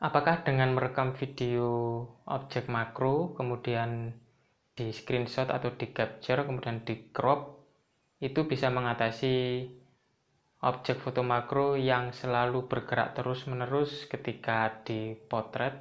Apakah dengan merekam video objek makro, kemudian di screenshot atau di capture, kemudian di crop, itu bisa mengatasi objek foto makro yang selalu bergerak terus-menerus ketika dipotret?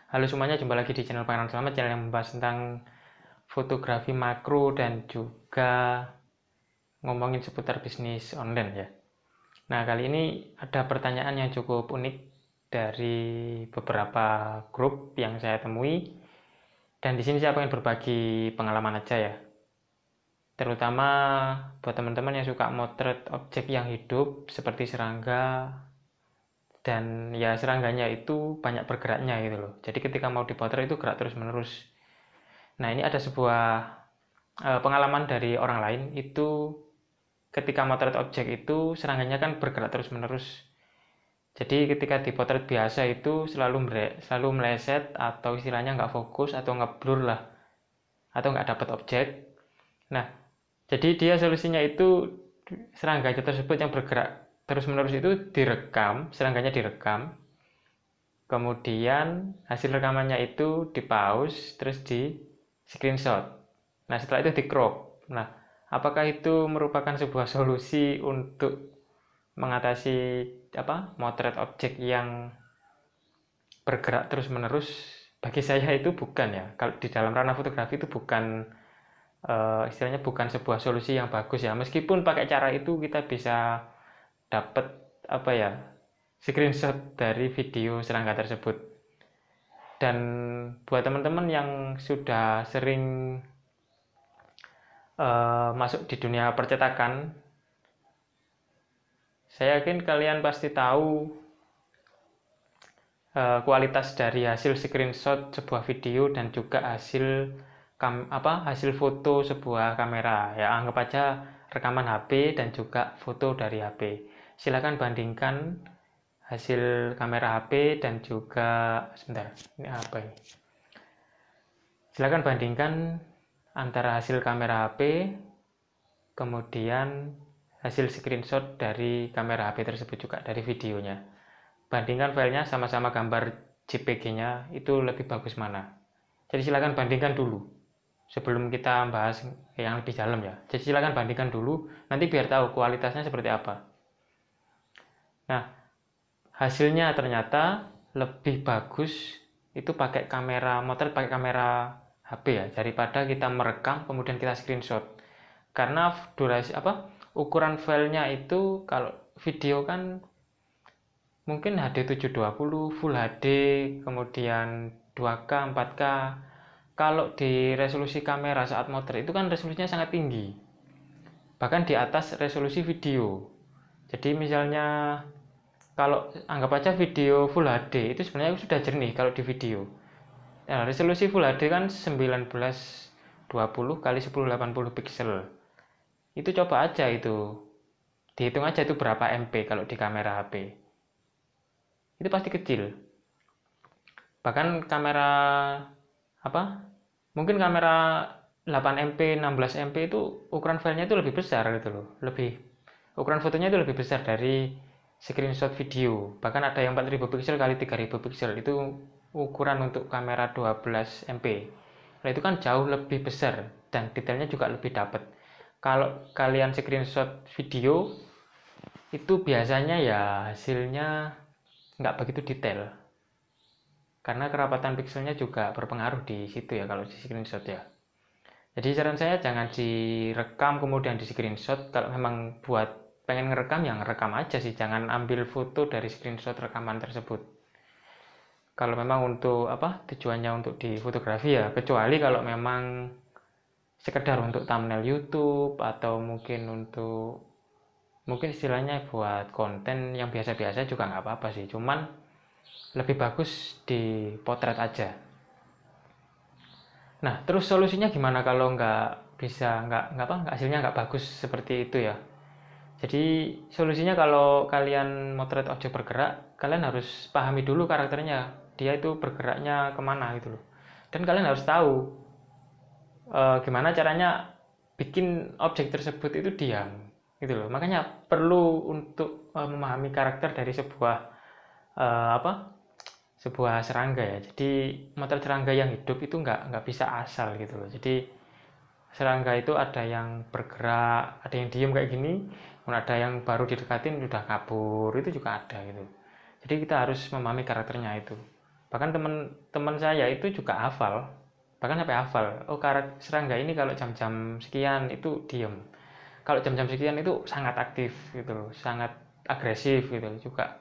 Halo semuanya, jumpa lagi di channel Pangeran Selamat, channel yang membahas tentang fotografi makro dan juga ngomongin seputar bisnis online ya. Nah, kali ini ada pertanyaan yang cukup unik dari beberapa grup yang saya temui, dan di sini saya pengen berbagi pengalaman aja ya. Terutama buat teman-teman yang suka motret objek yang hidup seperti serangga, dan ya serangganya itu banyak bergeraknya gitu loh. Jadi ketika mau dipotret itu gerak terus-menerus. Nah, ini ada sebuah pengalaman dari orang lain, itu ketika motret objek itu serangganya kan bergerak terus-menerus. Jadi ketika dipotret biasa itu selalu meleset atau istilahnya nggak fokus atau ngeblur lah, atau nggak dapat objek. Nah, jadi dia solusinya itu serangga tersebut yang bergerak terus-menerus itu direkam, serangganya direkam, kemudian hasil rekamannya itu di pause, terus di screenshot. Nah, setelah itu di crop. Nah, apakah itu merupakan sebuah solusi untuk mengatasi motret objek yang bergerak terus-menerus? Bagi saya itu bukan ya. Kalau di dalam ranah fotografi itu bukan istilahnya bukan sebuah solusi yang bagus ya. Meskipun pakai cara itu kita bisa dapat screenshot dari video serangga tersebut. Dan buat teman-teman yang sudah sering masuk di dunia percetakan, saya yakin kalian pasti tahu kualitas dari hasil screenshot sebuah video dan juga hasil foto sebuah kamera ya. Anggap aja rekaman HP dan juga foto dari HP. Silakan bandingkan hasil kamera HP dan juga silakan bandingkan antara hasil kamera HP kemudian hasil screenshot dari kamera HP tersebut juga, dari videonya. Bandingkan filenya, sama-sama gambar JPG-nya, itu lebih bagus mana. Jadi silakan bandingkan dulu sebelum kita bahas yang lebih dalam ya. Jadi silakan bandingkan dulu, nanti biar tahu kualitasnya seperti apa. Nah, hasilnya ternyata lebih bagus itu pakai kamera motret, pakai kamera HP ya, daripada kita merekam kemudian kita screenshot. Karena durasi ukuran filenya itu, kalau video kan mungkin HD 720, Full HD, kemudian 2K, 4K. Kalau di resolusi kamera saat motret itu kan resolusinya sangat tinggi, bahkan di atas resolusi video. Jadi misalnya kalau anggap aja video Full HD itu sebenarnya sudah jernih kalau di video. Nah, resolusi Full HD kan 1920 kali 1080 pixel. Itu coba aja itu, dihitung aja itu berapa MP kalau di kamera HP. Itu pasti kecil. Bahkan kamera mungkin kamera 8MP, 16MP itu ukuran filenya itu lebih besar gitu loh. Ukuran fotonya itu lebih besar dari screenshot video. Bahkan ada yang 4000 pixel kali 3000 pixel, itu ukuran untuk kamera 12MP. Nah, itu kan jauh lebih besar dan detailnya juga lebih dapat. Kalau kalian screenshot video itu biasanya ya hasilnya nggak begitu detail, karena kerapatan pixelnya juga berpengaruh di situ ya kalau di screenshot ya. Jadi saran saya jangan direkam kemudian di screenshot. Kalau memang buat pengen ngerekam ya ngerekam aja sih, jangan ambil foto dari screenshot rekaman tersebut. Kalau memang untuk tujuannya untuk di fotografi ya, kecuali kalau memang sekedar untuk thumbnail YouTube atau mungkin istilahnya buat konten yang biasa-biasa juga nggak apa-apa sih, cuman lebih bagus di potret aja. Nah, terus solusinya gimana kalau hasilnya nggak bagus seperti itu ya? Jadi solusinya kalau kalian motret objek bergerak, kalian harus pahami dulu karakternya, dia itu bergeraknya kemana gitu loh. Dan kalian harus tahu gimana caranya bikin objek tersebut itu diam gitu loh. Makanya perlu untuk memahami karakter dari sebuah sebuah serangga ya. Jadi motret serangga yang hidup itu nggak bisa asal gitu loh. Jadi serangga itu ada yang bergerak, ada yang diem kayak gini, ada yang baru didekatin udah kabur, itu juga ada gitu. Jadi kita harus memahami karakternya itu. Bahkan teman-teman saya itu juga hafal, bahkan sampai hafal, oh karakter serangga ini kalau jam-jam sekian itu diem, kalau jam-jam sekian itu sangat aktif gitu loh, sangat agresif gitu loh, juga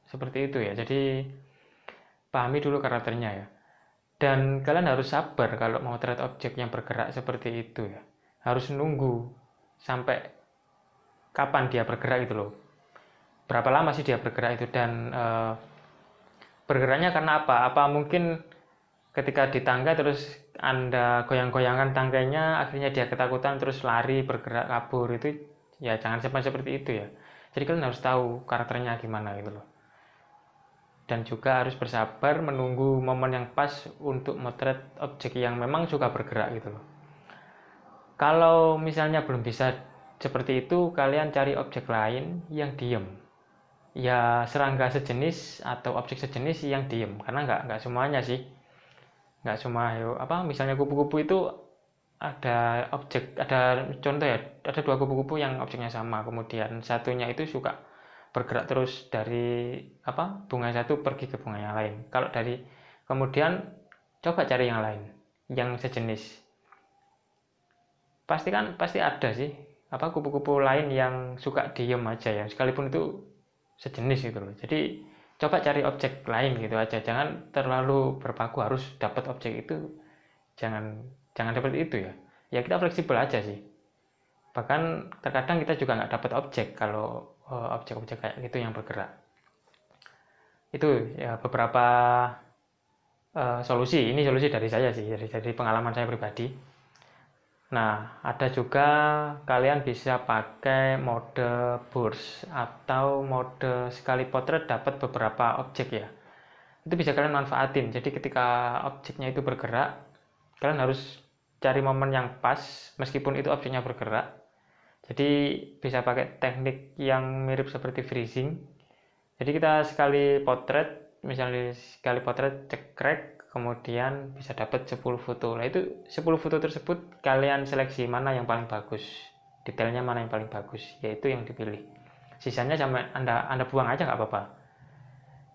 seperti itu ya. Jadi pahami dulu karakternya ya. Dan kalian harus sabar kalau mau motret objek yang bergerak seperti itu ya. Harus nunggu sampai kapan dia bergerak itu loh. Berapa lama sih dia bergerak itu, dan bergeraknya karena apa? Apa mungkin ketika di tangga terus Anda goyang-goyangkan tangganya, akhirnya dia ketakutan terus lari, bergerak, kabur, itu ya jangan sampai seperti itu ya. Jadi kalian harus tahu karakternya gimana gitu loh. Dan juga harus bersabar menunggu momen yang pas untuk motret objek yang memang suka bergerak gitu loh. Kalau misalnya belum bisa seperti itu, kalian cari objek lain yang diem. Ya serangga sejenis atau objek sejenis yang diem, karena nggak semuanya sih. Nggak semua misalnya kupu-kupu itu ada objek, ada contoh ya, ada 2 kupu-kupu yang objeknya sama, kemudian satunya itu suka bergerak terus dari bunga satu pergi ke bunga yang lain. Kalau dari kemudian coba cari yang lain yang sejenis, pasti ada sih kupu-kupu lain yang suka diem aja ya, sekalipun itu sejenis gitu loh. Jadi coba cari objek lain gitu aja, jangan terlalu berpaku harus dapat objek itu, jangan seperti itu ya. Ya kita fleksibel aja sih, bahkan terkadang kita juga nggak dapat objek kalau objek-objek kayak gitu yang bergerak. Itu ya beberapa solusi. Ini solusi dari saya sih, dari pengalaman saya pribadi. Nah, ada juga kalian bisa pakai mode burst atau mode sekali potret dapat beberapa objek ya. Itu bisa kalian manfaatin. Jadi ketika objeknya itu bergerak, kalian harus cari momen yang pas meskipun itu objeknya bergerak. Jadi bisa pakai teknik yang mirip seperti freezing. Jadi kita sekali potret, misalnya sekali potret cekrek, kemudian bisa dapat 10 foto. Nah itu 10 foto tersebut kalian seleksi mana yang paling bagus, detailnya mana yang paling bagus, yaitu yang dipilih. Sisanya sampai anda buang aja nggak apa-apa.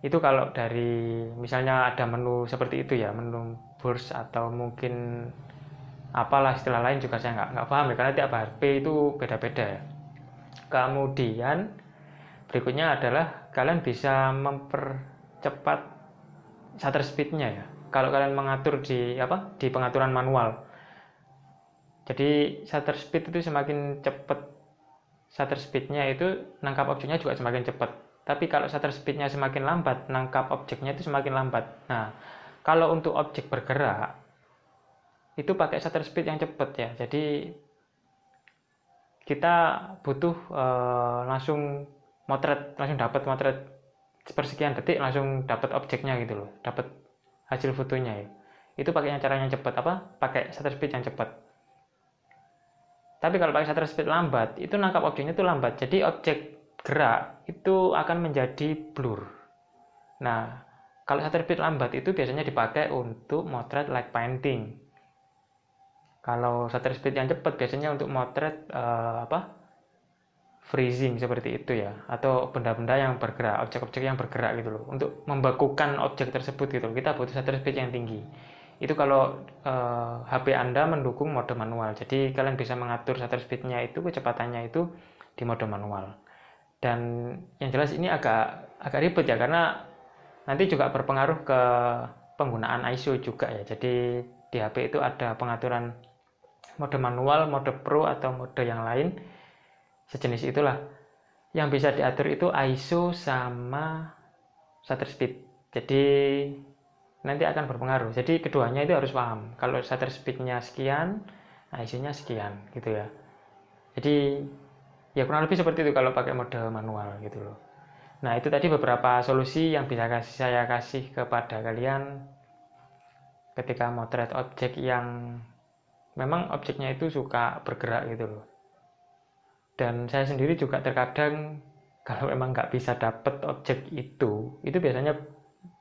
Itu kalau dari misalnya ada menu seperti itu ya, menu burst atau mungkin apalah istilah lain juga saya nggak paham ya, karena tiap HP itu beda-beda ya. Kemudian berikutnya adalah kalian bisa mempercepat shutter speed-nya ya. Kalau kalian mengatur di pengaturan manual. Jadi shutter speed itu semakin cepat, shutter speed-nya itu nangkap objeknya juga semakin cepat. Tapi kalau shutter speed-nya semakin lambat, nangkap objeknya itu semakin lambat. Nah, kalau untuk objek bergerak itu pakai shutter speed yang cepat ya. Jadi kita butuh langsung dapat motret sepersekian detik, langsung dapat objeknya gitu loh, dapat hasil fotonya ya. Itu pakai caranya cepat, pakai shutter speed yang cepat. Tapi kalau pakai shutter speed lambat, itu nangkap objeknya itu lambat. Jadi objek gerak itu akan menjadi blur. Nah, kalau shutter speed lambat itu biasanya dipakai untuk motret light painting. Kalau shutter speed yang cepat biasanya untuk motret freezing seperti itu ya, atau benda-benda yang bergerak, objek-objek yang bergerak gitu loh, untuk membekukan objek tersebut gitu loh. Kita butuh shutter speed yang tinggi. Itu kalau HP Anda mendukung mode manual. Jadi kalian bisa mengatur shutter speed-nya itu, kecepatannya itu di mode manual. Dan yang jelas ini agak ribet ya, karena nanti juga berpengaruh ke penggunaan ISO juga ya. Jadi di HP itu ada pengaturan mode manual, mode pro atau mode yang lain sejenis itulah. Yang bisa diatur itu ISO sama shutter speed. Jadi nanti akan berpengaruh. Jadi keduanya itu harus paham. Kalau shutter speed-nya sekian, ISO-nya sekian gitu ya. Jadi ya kurang lebih seperti itu kalau pakai mode manual gitu loh. Nah, itu tadi beberapa solusi yang bisa saya kasih kepada kalian ketika motret objek yang memang objeknya itu suka bergerak gitu loh. Dan saya sendiri juga terkadang kalau memang nggak bisa dapet objek itu biasanya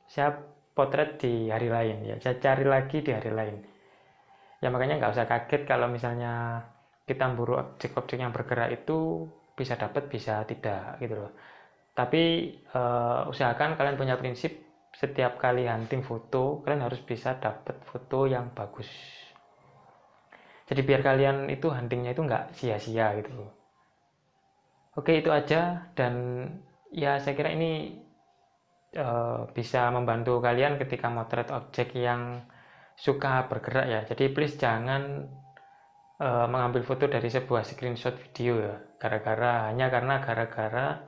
saya potret di hari lain ya, saya cari lagi di hari lain. Ya makanya nggak usah kaget kalau misalnya kita memburu objek-objek yang bergerak itu bisa dapat bisa tidak gitu loh. Tapi usahakan kalian punya prinsip, setiap kali hunting foto kalian harus bisa dapat foto yang bagus. Jadi biar kalian itu huntingnya itu nggak sia-sia gitu loh. Oke, itu aja, dan ya saya kira ini bisa membantu kalian ketika motret objek yang suka bergerak ya. Jadi please jangan mengambil foto dari sebuah screenshot video ya, hanya karena gara-gara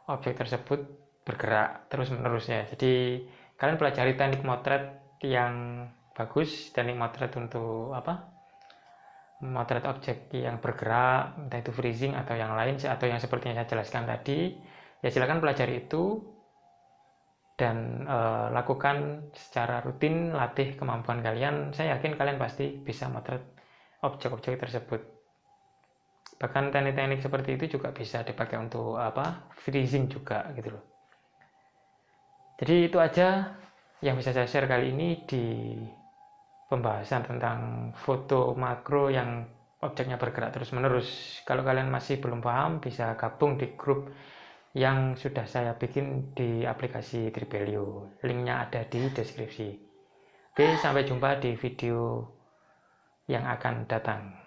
objek tersebut bergerak terus menerusnya. Jadi kalian pelajari teknik motret yang bagus, teknik motret untuk apa? Motret objek yang bergerak, entah itu freezing atau yang lain, atau yang seperti yang saya jelaskan tadi. Ya silakan pelajari itu dan lakukan secara rutin, latih kemampuan kalian. Saya yakin kalian pasti bisa motret objek-objek tersebut. Bahkan teknik-teknik seperti itu juga bisa dipakai untuk freezing juga gitu loh. Jadi itu aja yang bisa saya share kali ini di pembahasan tentang foto makro yang objeknya bergerak terus-menerus. Kalau kalian masih belum paham, bisa gabung di grup yang sudah saya bikin di aplikasi Tribelio. Linknya ada di deskripsi. Oke, sampai jumpa di video yang akan datang.